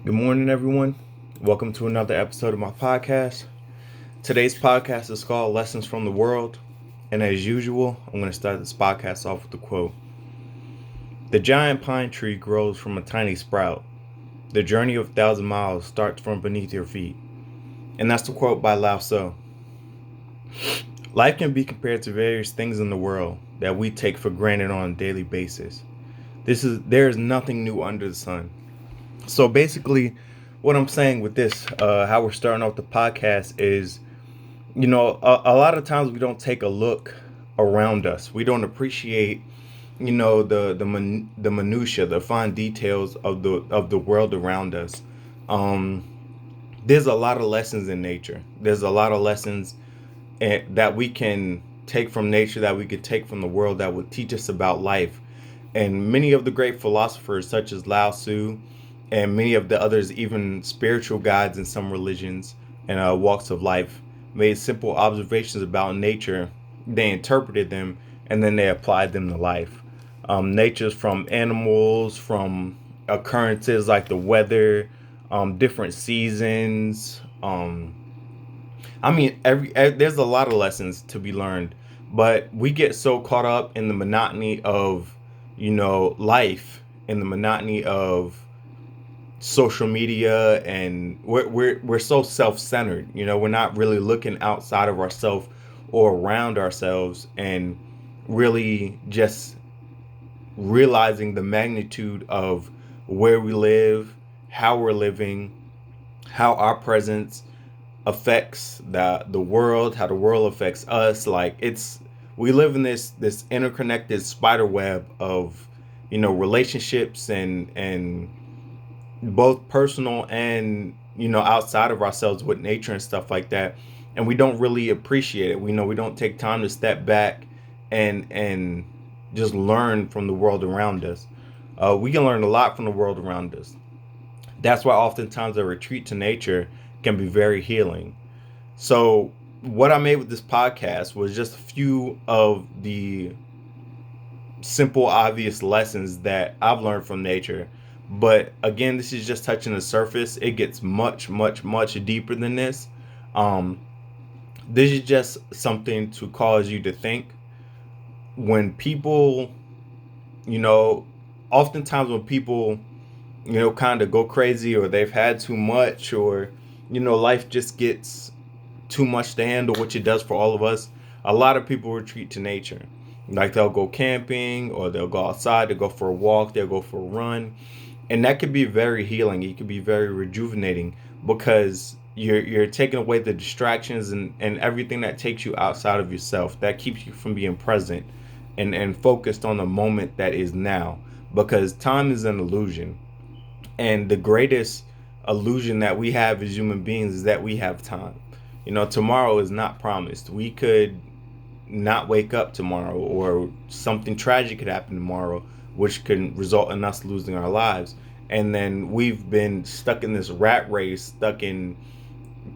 Good morning, everyone. Welcome to another episode of my podcast. Today's podcast is called Lessons from the World. And as usual, I'm going to start this podcast off with a quote. The giant pine tree grows from a tiny sprout. The journey of 1,000 miles starts from beneath your feet. And that's the quote by Lao Tzu. Life can be compared to various things in the world that we take for granted on a daily basis. There is nothing new under the sun. So basically, what I'm saying with this, how we're starting off the podcast is, a lot of times we don't take a look around us. We don't appreciate, the minutia, the fine details of the world around us. Um, there's a lot of lessons in nature. There's a lot of lessons that we can take from nature, that we could take from the world, that would teach us about life. And many of the great philosophers, such as Lao Tzu, and many of the others, even spiritual guides in some religions and walks of life, made simple observations about nature. They interpreted them and then they applied them to life. Nature's from animals, from occurrences like the weather, different seasons. There's a lot of lessons to be learned, but we get so caught up in the monotony of, life, in the monotony of social media, and we're so self-centered. We're not really looking outside of ourselves or around ourselves and really just realizing the magnitude of where we live, how we're living, how our presence affects the world, how the world affects us. Like, we live in this interconnected spider web of relationships and both personal and outside of ourselves, with nature and stuff like that. And we don't really appreciate it. We don't take time to step back and just learn from the world around us. We can learn a lot from the world around us. That's why oftentimes a retreat to nature can be very healing. So what I made with this podcast was just a few of the simple, obvious lessons that I've learned from nature. But again, this is just touching the surface. It gets much, much, much deeper than this. Um, this is just something to cause you to think. When people, you know, oftentimes when people, kind of go crazy, or they've had too much, or, life just gets too much to handle, which it does for all of us, a lot of people retreat to nature. Like, they'll go camping, or they'll go outside, they'll go for a walk, they'll go for a run. And that could be very healing. It could be very rejuvenating, because you're taking away the distractions and everything that takes you outside of yourself, that keeps you from being present and focused on the moment that is now. Because time is an illusion. And the greatest illusion that we have as human beings is that we have time. Tomorrow is not promised. We could not wake up tomorrow, or something tragic could happen tomorrow, which can result in us losing our lives. And then we've been stuck in this rat race, stuck in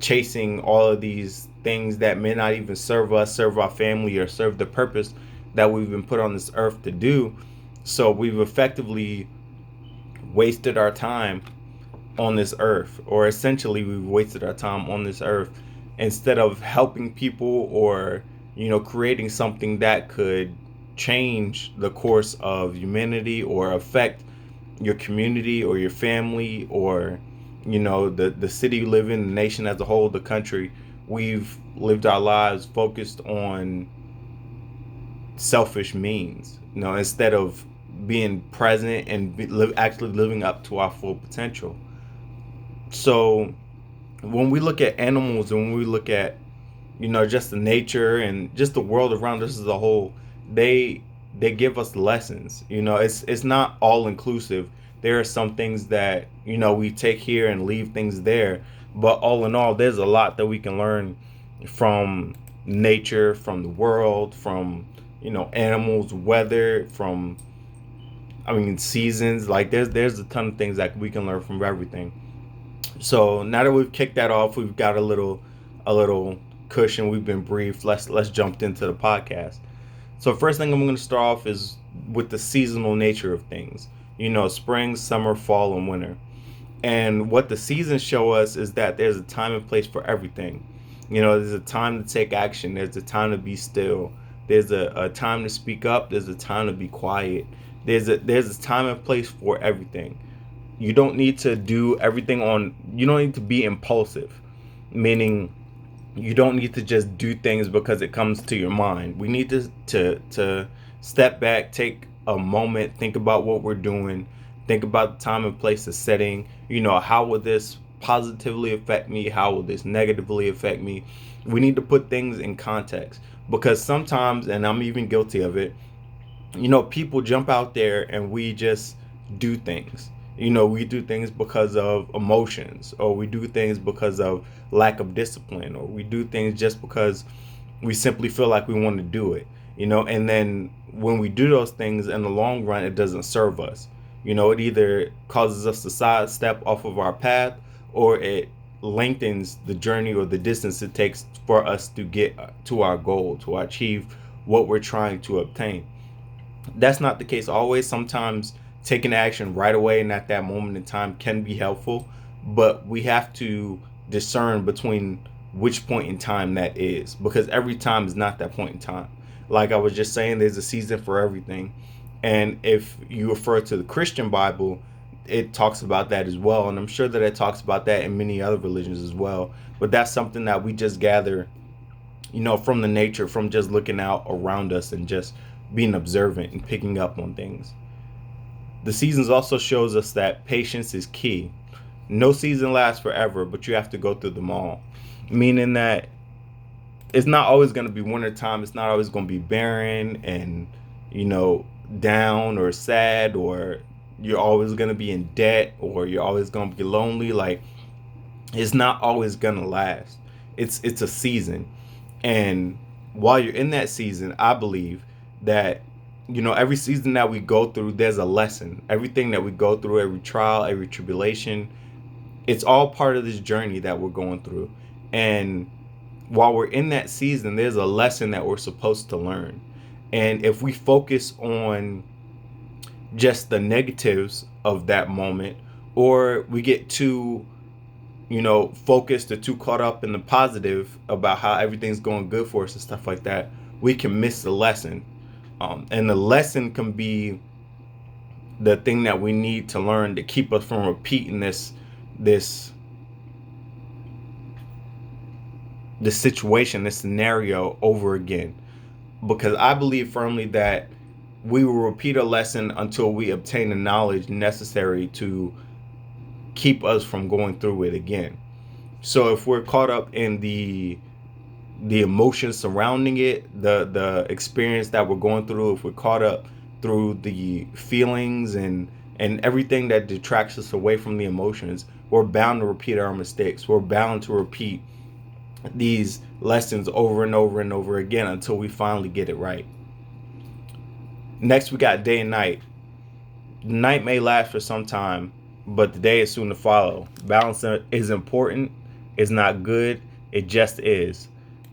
chasing all of these things that may not even serve us, serve our family, or serve the purpose that we've been put on this earth to do. So we've effectively wasted our time on this earth, or essentially we've wasted our time on this earth, instead of helping people, or creating something that could change the course of humanity, or affect your community or your family, or the city you live in, the nation as a whole, the country. We've lived our lives focused on selfish means, instead of being present and actually living up to our full potential. So when we look at animals, and when we look at just the nature and just the world around us as a whole, they give us lessons. It's not all inclusive. There are some things that we take here and leave things there, but all in all, there's a lot that we can learn from nature, from the world, from animals, weather, from seasons. Like, there's a ton of things that we can learn from everything. So now that we've kicked that off, we've got a little cushion, we've been briefed. Let's jump into the podcast. So first thing I'm going to start off is with the seasonal nature of things. Spring, summer, fall, and winter. And what the seasons show us is that there's a time and place for everything. There's a time to take action. There's a time to be still. There's a time to speak up. There's a time to be quiet. There's a time and place for everything. You don't need to do everything on. You don't need to be impulsive, meaning you don't need to just do things because it comes to your mind. We need to step back, take a moment, think about what we're doing, think about the time and place, the setting. How will this positively affect me? How will this negatively affect me? We need to put things in context, because sometimes, and I'm even guilty of it, people jump out there and we just do things. We do things because of emotions, or we do things because of lack of discipline, or we do things just because we simply feel like we want to do it. And then when we do those things, in the long run, it doesn't serve us. It either causes us to sidestep off of our path, or it lengthens the journey or the distance it takes for us to get to our goal, to achieve what we're trying to obtain. That's not the case always. Sometimes taking action right away and at that moment in time can be helpful, but we have to discern between which point in time that is, because every time is not that point in time. Like I was just saying, there's a season for everything. And if you refer to the Christian Bible, it talks about that as well. And I'm sure that it talks about that in many other religions as well. But that's something that we just gather, from the nature, from just looking out around us and just being observant and picking up on things. The seasons also shows us that patience is key. No season lasts forever, but you have to go through them all. Meaning that it's not always going to be winter time. It's not always going to be barren and, down or sad, or you're always going to be in debt, or you're always going to be lonely. Like, it's not always going to last. It's a season. And while you're in that season, I believe that, every season that we go through, there's a lesson. Everything that we go through, every trial, every tribulation, it's all part of this journey that we're going through. And while we're in that season, there's a lesson that we're supposed to learn. And if we focus on just the negatives of that moment, or we get too focused or too caught up in the positive about how everything's going good for us and stuff like that, we can miss the lesson. And the lesson can be the thing that we need to learn to keep us from repeating this situation, this scenario over again. Because I believe firmly that we will repeat a lesson until we obtain the knowledge necessary to keep us from going through it again. So if we're caught up in the emotions surrounding it, the experience that we're going through, if we're caught up through the feelings and everything that detracts us away from the emotions, we're bound to repeat our mistakes. We're bound to repeat these lessons over and over and over again until we finally get it right. Next, we got day and night. The night may last for some time, but the day is soon to follow. Balance is important. It's not good. It just is.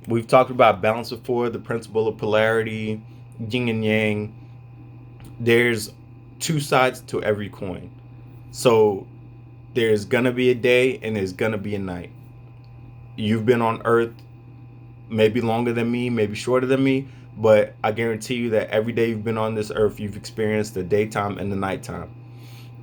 We've talked about balance before, the principle of polarity, yin and yang. There's two sides to every coin. So there's going to be a day and there's going to be a night. You've been on Earth maybe longer than me, maybe shorter than me, but I guarantee you that every day you've been on this Earth, you've experienced the daytime and the nighttime.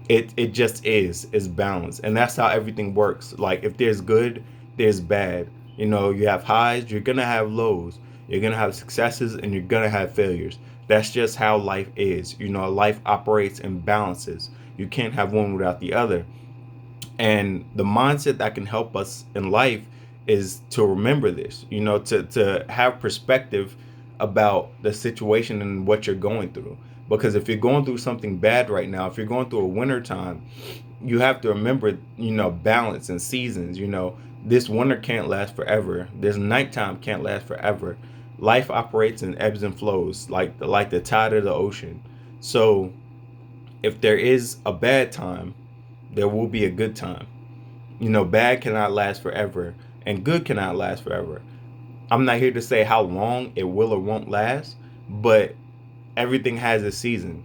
It just is balance. And that's how everything works. Like, if there's good, there's bad. You have highs, you're going to have lows. You're going to have successes and you're going to have failures. That's just how life is. Life operates in balances. You can't have one without the other. And the mindset that can help us in life is to remember this, to have perspective about the situation and what you're going through. Because if you're going through something bad right now, if you're going through a winter time, you have to remember, balance and seasons. This winter can't last forever. This nighttime can't last forever. Life operates in ebbs and flows, like the tide of the ocean. So if there is a bad time, there will be a good time. Bad cannot last forever and good cannot last forever. I'm not here to say how long it will or won't last, but everything has a season.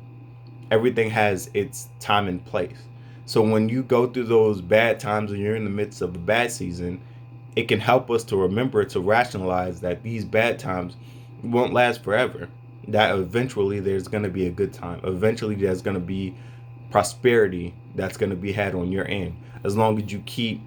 Everything has its time and place. So when you go through those bad times and you're in the midst of a bad season, it can help us to remember to rationalize that these bad times won't last forever. That eventually there's going to be a good time. Eventually there's going to be prosperity that's going to be had on your end. As long as you keep,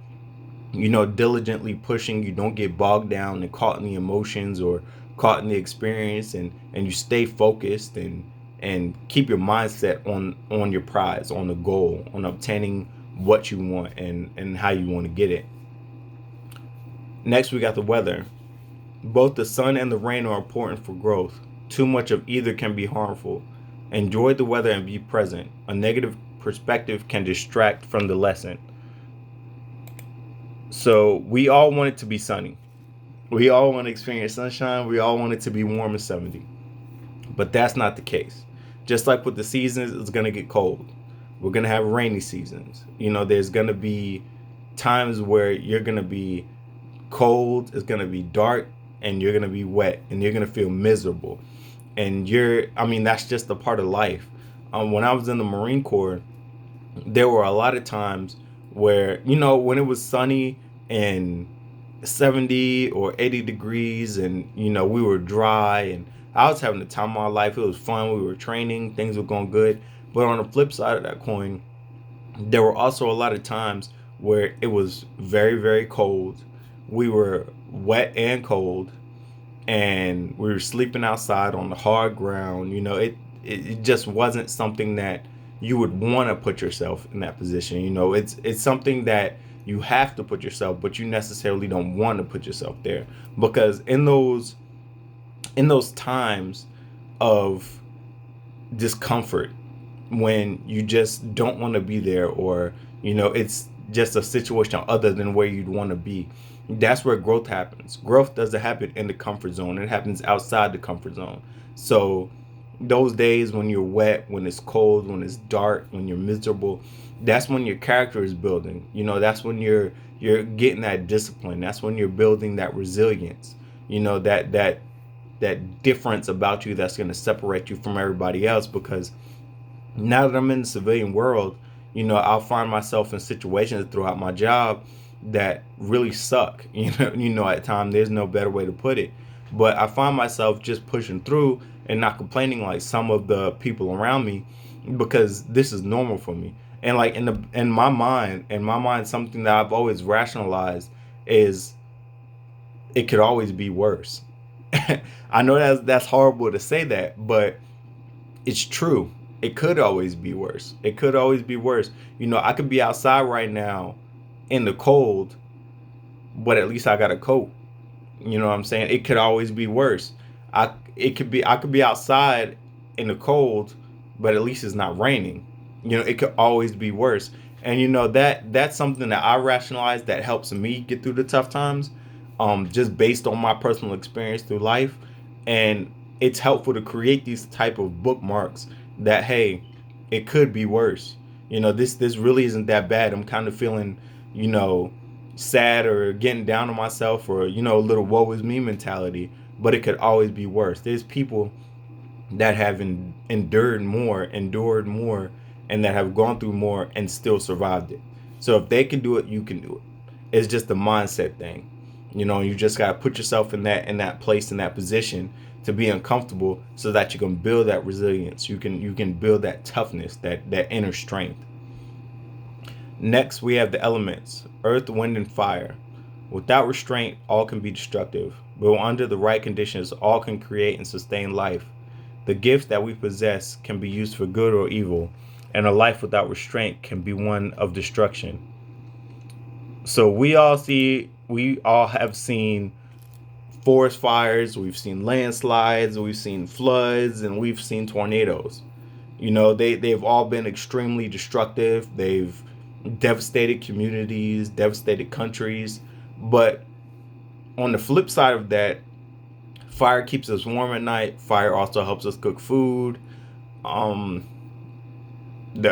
diligently pushing, you don't get bogged down and caught in the emotions or caught in the experience, and you stay focused and keep your mindset on your prize, on the goal, on obtaining what you want and how you want to get it. Next, we got the weather. Both the sun and the rain are important for growth. Too much of either can be harmful. Enjoy the weather and be present. A negative perspective can distract from the lesson. So we all want it to be sunny. We all want to experience sunshine. We all want it to be warm and 70. But that's not the case. Just like with the seasons, it's going to get cold. We're going to have rainy seasons. There's going to be times where you're going to be cold, it's going to be dark, and you're going to be wet, and you're going to feel miserable. And that's just a part of life. When I was in the Marine Corps, there were a lot of times where, when it was sunny and 70 or 80 degrees and, we were dry and I was having the time of my life. It was fun. We were training. Things were going good. But on the flip side of that coin, there were also a lot of times where it was very, very cold. We were wet and cold, and we were sleeping outside on the hard ground. It just wasn't something that you would want to put yourself in that position. It's something that you have to put yourself, but you necessarily don't want to put yourself there, because in those times of discomfort, when you just don't want to be there, or it's just a situation other than where you'd want to be, that's where growth happens. Growth doesn't happen in the comfort zone. It happens outside the comfort zone. So those days when you're wet, when it's cold, when it's dark, when you're miserable, that's when your character is building. That's when you're getting that discipline. That's when you're building that resilience. That difference about you that's going to separate you from everybody else. Because now that I'm in the civilian world, I'll find myself in situations throughout my job that really suck. At times, there's no better way to put it. But I find myself just pushing through and not complaining like some of the people around me, because this is normal for me. And like in my mind, something that I've always rationalized is it could always be worse. I know that's horrible to say that, but it's true. It could always be worse. It could always be worse. I could be outside right now in the cold, but at least I got a coat. You know what I'm saying? It could always be worse. I could be outside in the cold, but at least it's not raining. It could always be worse. And that's something that I rationalize that helps me get through the tough times, just based on my personal experience through life. And it's helpful to create these type of bookmarks that, hey, it could be worse. This really isn't that bad. I'm kind of feeling, sad or getting down on myself, or, a little woe is me mentality, but it could always be worse. There's people that have endured more, and that have gone through more and still survived it. So if they can do it, you can do it. It's just a mindset thing. You just got to put yourself in that place, in that position, to be uncomfortable, so that you can build that resilience. You can build that toughness, that inner strength. Next, we have the elements: earth, wind, and fire. Without restraint, all can be destructive, but under the right conditions, all can create and sustain life. The gifts that we possess can be used for good or evil, and a life without restraint can be one of destruction. So we all have seen forest fires, we've seen landslides, we've seen floods, and we've seen tornadoes. They've all been extremely destructive. They've devastated communities, devastated countries. But on the flip side of that, fire keeps us warm at night. Fire also helps us cook food. The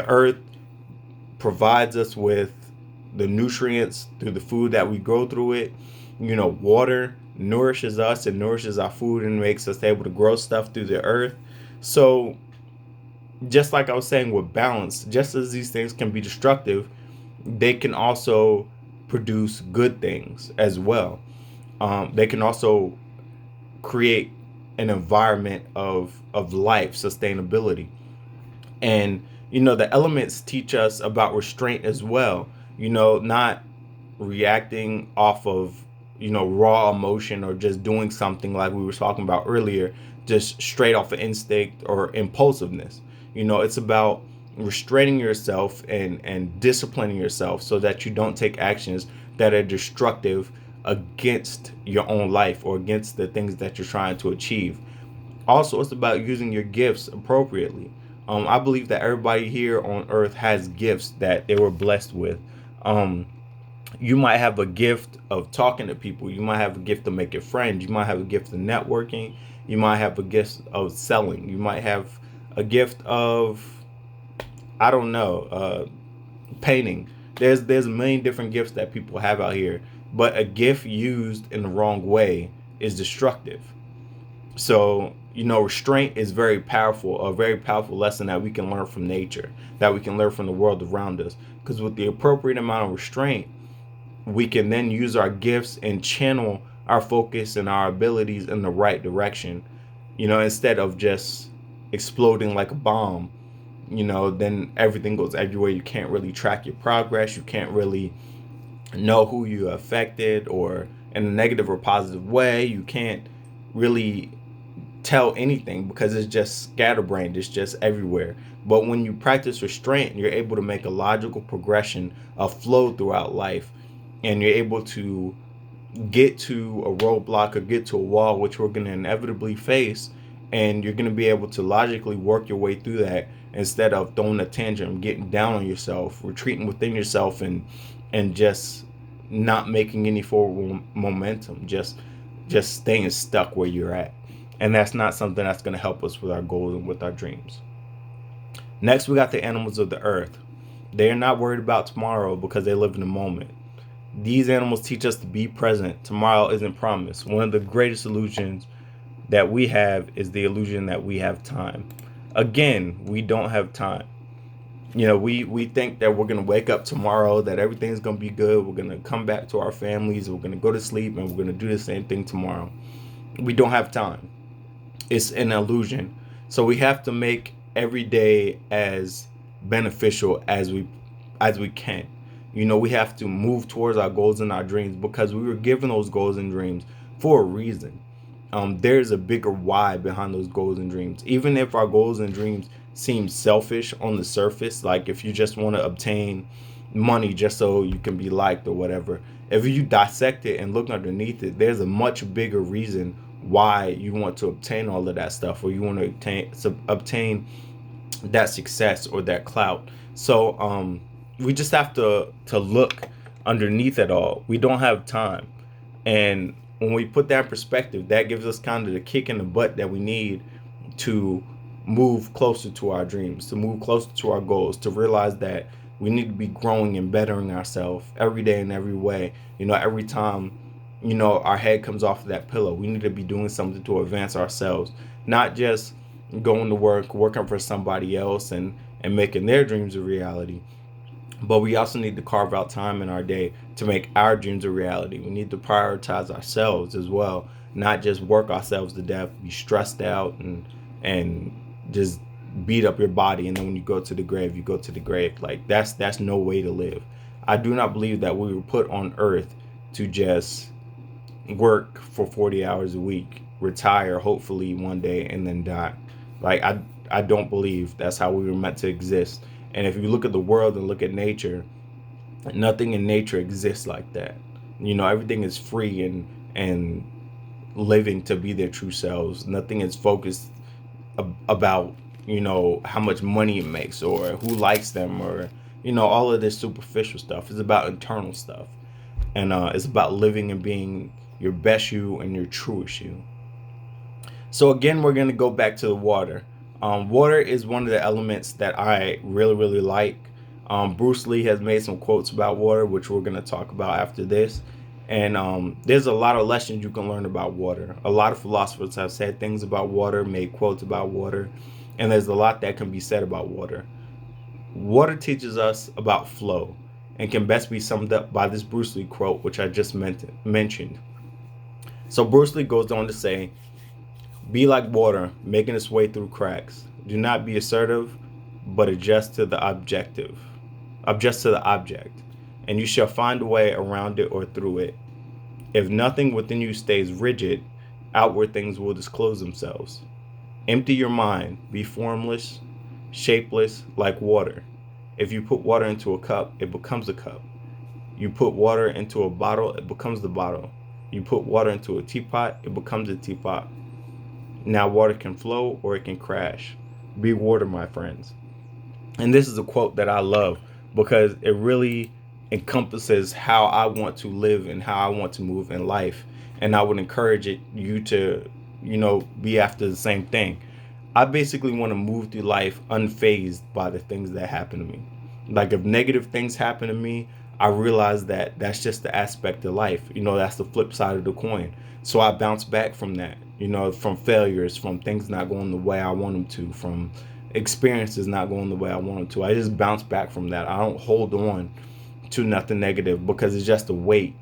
earth provides us with the nutrients through the food that we grow through it. Water nourishes us and nourishes our food and makes us able to grow stuff through the earth. So just like I was saying with balance, just as these things can be destructive, they can also produce good things as well. They can also create an environment of life sustainability. And the elements teach us about restraint as well. Not reacting off of raw emotion, or just doing something like we were talking about earlier, just straight off of instinct or impulsiveness. It's about restraining yourself and disciplining yourself so that you don't take actions that are destructive against your own life or against the things that you're trying to achieve. Also, it's about using your gifts appropriately. I believe that everybody here on earth has gifts that they were blessed with. um, you might have a gift of talking to people. You might have a gift of making friends. You might have a gift of networking. You might have a gift of selling. You might have a gift of, I don't know, painting. There's a million different gifts that people have out here, but a gift used in the wrong way is destructive. So, restraint is very powerful, a very powerful lesson that we can learn from nature, that we can learn from the world around us. Because with the appropriate amount of restraint, we can then use our gifts and channel our focus and our abilities in the right direction, instead of just exploding like a bomb. Then everything goes everywhere. You can't really track your progress. You can't really know who you affected, or in a negative or positive way. You can't really tell anything because it's just scatterbrained, it's just everywhere. But when you practice restraint, you're able to make a logical progression, a flow throughout life, and you're able to get to a roadblock or get to a wall, which we're going to inevitably face. And you're going to be able to logically work your way through that, instead of throwing a tantrum, getting down on yourself, retreating within yourself, and just not making any forward momentum, just staying stuck where you're at. And that's not something that's going to help us with our goals and with our dreams. Next, we got the animals of the earth. They are not worried about tomorrow because they live in the moment. These animals teach us to be present. Tomorrow isn't promised. One of the greatest illusions that we have is the illusion that we have time. Again, we don't have time. We think that we're going to wake up tomorrow, that everything's going to be good. We're going to come back to our families. We're going to go to sleep, and we're going to do the same thing tomorrow. We don't have time. It's an illusion. So we have to make every day as beneficial as we can. We have to move towards our goals and our dreams, because we were given those goals and dreams for a reason. There's a bigger why behind those goals and dreams. Even if our goals and dreams seem selfish on the surface, like if you just want to obtain money just so you can be liked or whatever, if you dissect it and look underneath it, there's a much bigger reason why you want to obtain all of that stuff, or you want to obtain that success or that clout. So we just have to look underneath it all. We don't have time. And when we put that in perspective, that gives us kind of the kick in the butt that we need to move closer to our dreams, to move closer to our goals, to realize that we need to be growing and bettering ourselves every day in every way. Every time, our head comes off of that pillow, we need to be doing something to advance ourselves, not just going to work, working for somebody else and making their dreams a reality. But we also need to carve out time in our day to make our dreams a reality. We need to prioritize ourselves as well, not just work ourselves to death, be stressed out and just beat up your body, and then when you go to the grave, you go to the grave. Like that's no way to live. I do not believe that we were put on earth to just work for 40 hours a week, retire hopefully one day, and then die. Like I don't believe that's how we were meant to exist. And if you look at the world and look at nature, nothing in nature exists like that. Everything is free and living to be their true selves. Nothing is focused about how much money it makes or who likes them, or all of this superficial stuff. It's about internal stuff, and it's about living and being your best you and your truest you. So again, we're going to go back to the water. Water is one of the elements that I really, really like. Bruce Lee has made some quotes about water, which we're going to talk about after this. And there's a lot of lessons you can learn about water. A lot of philosophers have said things about water, made quotes about water. And there's a lot that can be said about water. Water teaches us about flow and can best be summed up by this Bruce Lee quote, which I just mentioned. So Bruce Lee goes on to say, be like water, making its way through cracks. Do not be assertive, but adjust to the objective. Adjust to the object, and you shall find a way around it or through it. If nothing within you stays rigid, outward things will disclose themselves. Empty your mind, be formless, shapeless, like water. If you put water into a cup, it becomes a cup. You put water into a bottle, it becomes the bottle. You put water into a teapot, it becomes a teapot. Now water can flow or it can crash. Be water, my friends. And this is a quote that I love because it really encompasses how I want to live and how I want to move in life. And I would encourage you to, be after the same thing. I basically want to move through life unfazed by the things that happen to me. Like if negative things happen to me, I realize that that's just the aspect of life. That's the flip side of the coin. So I bounce back from that, from failures, from things not going the way I want them to, from experiences not going the way I want them to. I just bounce back from that. I don't hold on to nothing negative because it's just a weight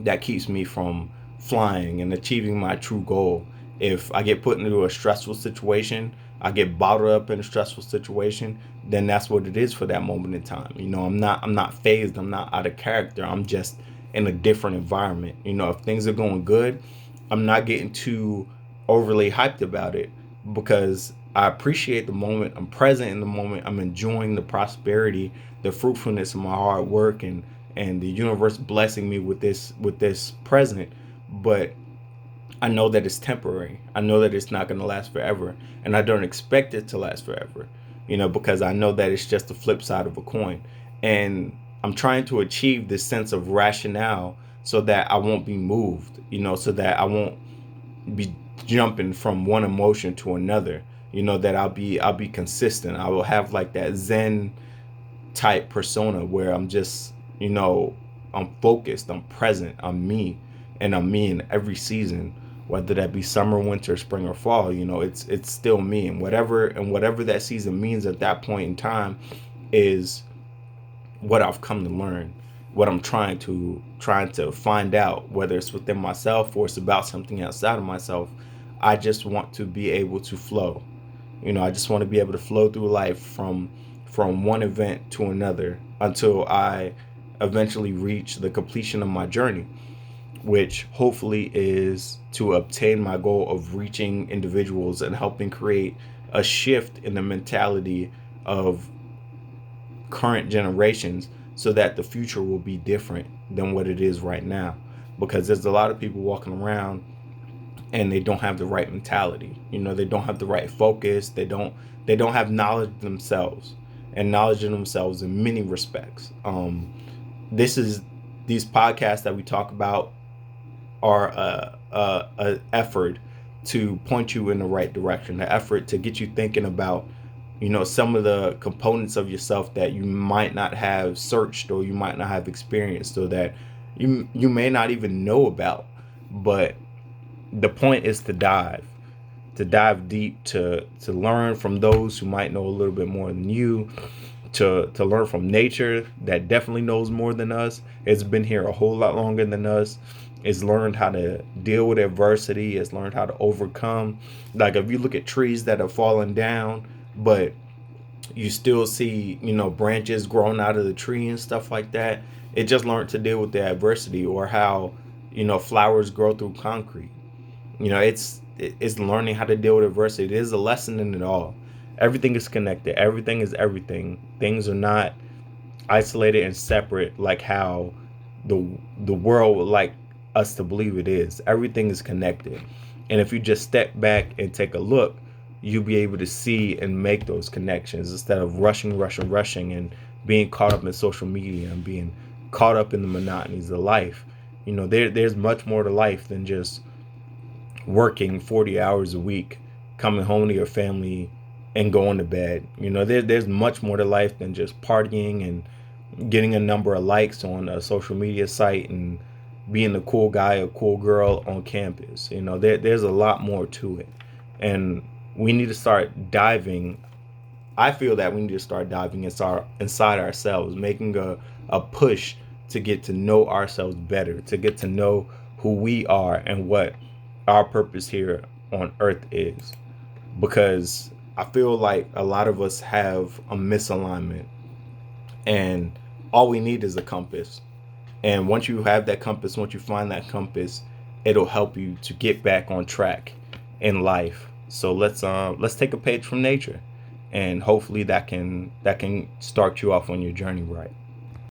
that keeps me from flying and achieving my true goal. If I get put into a stressful situation, I get bottled up in a stressful situation, then that's what it is for that moment in time. I'm not phased, I'm not out of character. I'm just in a different environment. If things are going good, I'm not getting too overly hyped about it because I appreciate the moment. I'm present in the moment. I'm enjoying the prosperity, the fruitfulness of my hard work, and the universe blessing me with this present. But I know that it's temporary. I know that it's not going to last forever, and I don't expect it to last forever. Because I know that it's just the flip side of a coin, and I'm trying to achieve this sense of rationale so that I won't be moved. So that I won't be jumping from one emotion to another. That I'll be consistent. I will have like that Zen type persona where I'm just, I'm focused, I'm present, I'm me, and I'm me in every season, whether that be summer, winter, spring, or fall. It's still me, and whatever that season means at that point in time is what I've come to learn, what I'm trying to find out, whether it's within myself or it's about something outside of myself. I just want to be able to flow. I just want to be able to flow through life from one event to another until I eventually reach the completion of my journey, which hopefully is to obtain my goal of reaching individuals and helping create a shift in the mentality of current generations so that the future will be different than what it is right now. Because there's a lot of people walking around and they don't have the right mentality. They don't have the right focus. They don't have knowledge of themselves, and knowledge of themselves in many respects. These podcasts that we talk about are a effort to point you in the right direction, an effort to get you thinking about some of the components of yourself that you might not have searched or you might not have experienced, or that you may not even know about. But the point is to dive deep, to learn from those who might know a little bit more than you, to learn from nature that definitely knows more than us. It's been here a whole lot longer than us. It's learned how to deal with adversity. It's learned how to overcome. Like if you look at trees that have fallen down, but you still see, branches growing out of the tree and stuff like that. It just learned to deal with the adversity. Or how, flowers grow through concrete. It's learning how to deal with adversity. It is a lesson in it all. Everything is connected. Everything is everything. Things are not isolated and separate like how the world would like us to believe it is. Everything is connected. And if you just step back and take a look, you'll be able to see and make those connections instead of rushing and being caught up in social media and being caught up in the monotonies of life. There's much more to life than just working 40 hours a week, coming home to your family and going to bed. There's much more to life than just partying and getting a number of likes on a social media site and being a cool guy or cool girl on campus. There's a lot more to it. And We need to start diving. I feel that we need to start diving inside ourselves, making a push to get to know ourselves better, to get to know who we are and what our purpose here on earth is. Because I feel like a lot of us have a misalignment, and all we need is a compass. And once you have that compass, once you find that compass, it'll help you to get back on track in life. So let's take a page from nature, and hopefully that can start you off on your journey right.